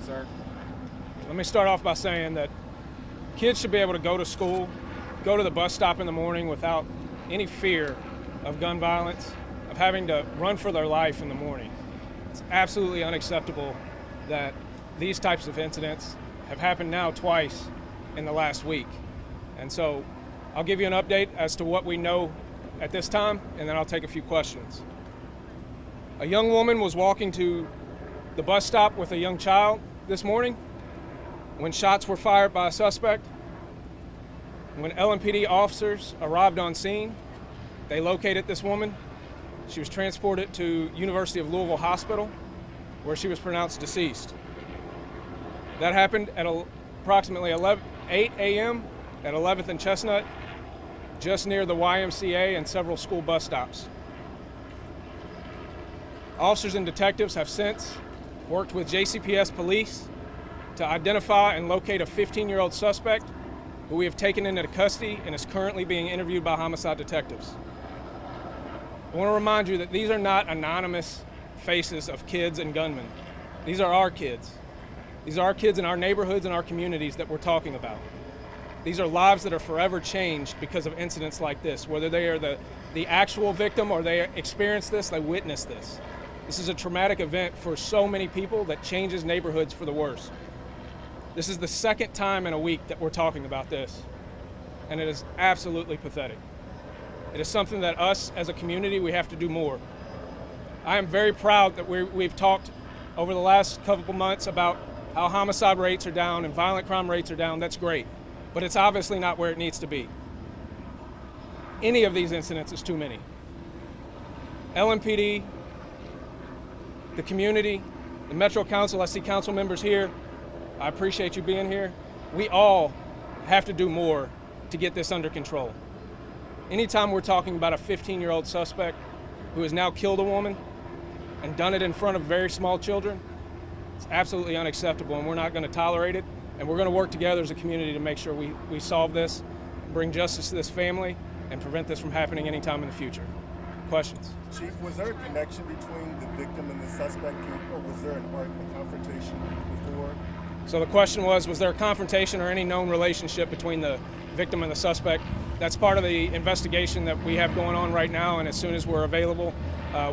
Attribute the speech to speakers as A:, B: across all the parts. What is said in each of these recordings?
A: sir?
B: Let me start off by saying that kids should be able to go to school, go to the bus stop in the morning without any fear of gun violence, of having to run for their life in the morning. It's absolutely unacceptable that these types of incidents have happened now twice in the last week. And so I'll give you an update as to what we know at this time, and then I'll take a few questions. A young woman was walking to the bus stop with a young child this morning when shots were fired by a suspect. When LMPD officers arrived on scene, they located this woman. She was transported to University of Louisville Hospital, where she was pronounced deceased. That happened at approximately 8 a.m. at 11th and Chestnut, just near the YMCA and several school bus stops. Officers and detectives have since worked with JCPS police to identify and locate a 15-year-old suspect who we have taken into custody and is currently being interviewed by homicide detectives. I want to remind you that these are not anonymous faces of kids and gunmen. These are our kids. These are our kids in our neighborhoods and our communities that we're talking about. These are lives that are forever changed because of incidents like this, whether they are the actual victim or they experience this, they witness this. This is a traumatic event for so many people that changes neighborhoods for the worse. This is the second time in a week that we're talking about this, and it is absolutely pathetic. It is something that us as a community, we have to do more. I am very proud that we've talked over the last couple months about how homicide rates are down and violent crime rates are down. That's great, but it's obviously not where it needs to be. Any of these incidents is too many. LMPD, the community, the Metro Council, I see council members here. I appreciate you being here. We all have to do more to get this under control. Anytime we're talking about a 15-year-old suspect who has now killed a woman and done it in front of very small children, it's absolutely unacceptable, and we're not going to tolerate it. And we're going to work together as a community to make sure we solve this, bring justice to this family, and prevent this from happening anytime in the future. Questions?
C: Chief, was there a connection between the victim and the suspect, or was there a confrontation before?
B: So the question was there a confrontation or any known relationship between the victim and the suspect? That's part of the investigation that we have going on right now, and as soon as we're available,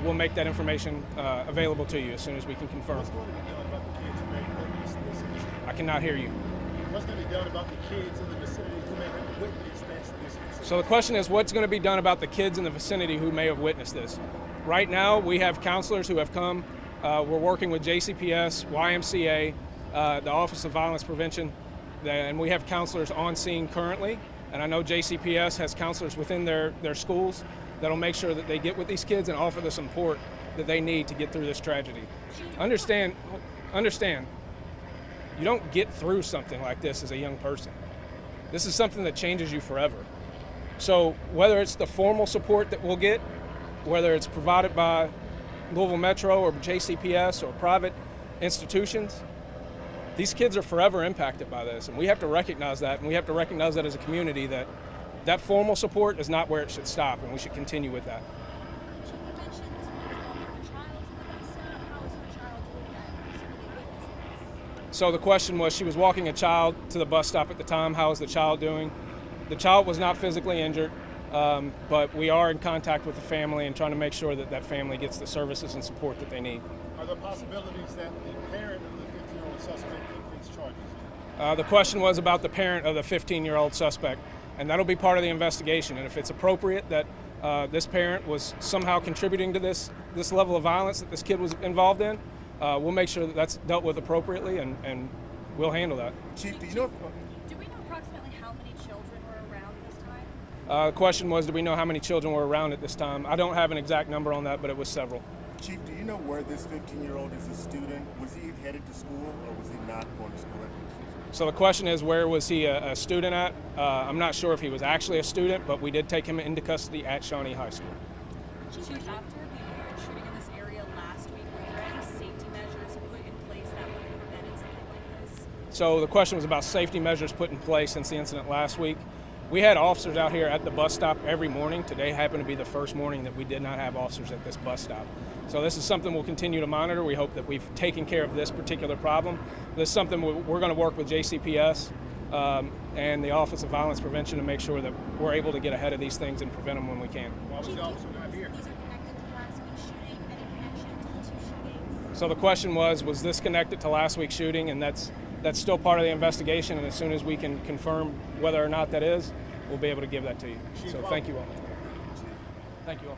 B: we'll make that information available to you as soon as we can confirm.
D: What's going to be done about the kids who may witness this?
B: I cannot hear you.
D: What's going to be done about the kids in the vicinity who may have witnessed this?
B: So the question is, what's going to be done about the kids in the vicinity who may have witnessed this? Right now, we have counselors who have come. We're working with JCPS, YMCA, the Office of Violence Prevention, and we have counselors on scene currently. And I know JCPS has counselors within their schools that'll make sure that they get with these kids and offer the support that they need to get through this tragedy. Understand, you don't get through something like this as a young person. This is something that changes you forever. So whether it's the formal support that we'll get, whether it's provided by Louisville Metro or JCPS or private institutions, these kids are forever impacted by this, and we have to recognize that, and we have to recognize that as a community that formal support is not where it should stop, and we should continue with that. So the question was, she was walking a child to the bus stop at the time. How is the child doing? The child was not physically injured, but we are in contact with the family and trying to make sure that that family gets the services and support that they need.
D: Are there possibilities that the parent of the 15-year-old suspect could face charges?
B: The question was about the parent of the 15-year-old suspect, and that'll be part of the investigation. And if it's appropriate that this parent was somehow contributing to this level of violence that this kid was involved in, we'll make sure that that's dealt with appropriately, and we'll handle that.
C: Chief, do you know?
E: Do we know approximately how many children were around this time?
B: The question was, do we know how many children were around at this time? I don't have an exact number on that, but it was several.
C: Chief, do you know where this 15-year-old is a student? Was he headed to school, or was he not going to school?
B: So the question is, where was he a student at? I'm not sure if he was actually a student, but we did take him into custody at Shawnee High School.
E: Chief, after the shooting in this area last week, were there any safety measures put in place that would have prevented something like this?
B: So the question was about safety measures put in place since the incident last week. We had officers out here at the bus stop every morning. Today happened to be the first morning that we did not have officers at this bus stop. So this is something we'll continue to monitor. We hope that we've taken care of this particular problem. This is something we're going to work with JCPS and the Office of Violence Prevention to make sure that we're able to get ahead of these things and prevent them when we can.
D: Why was the officer not here?
A: These are connected to last week's shooting. Any connection to the two shootings?
B: So the question was this connected to last week's shooting? And that's still part of the investigation. And as soon as we can confirm whether or not that is, we'll be able to give that to you. So thank you all. Thank you all.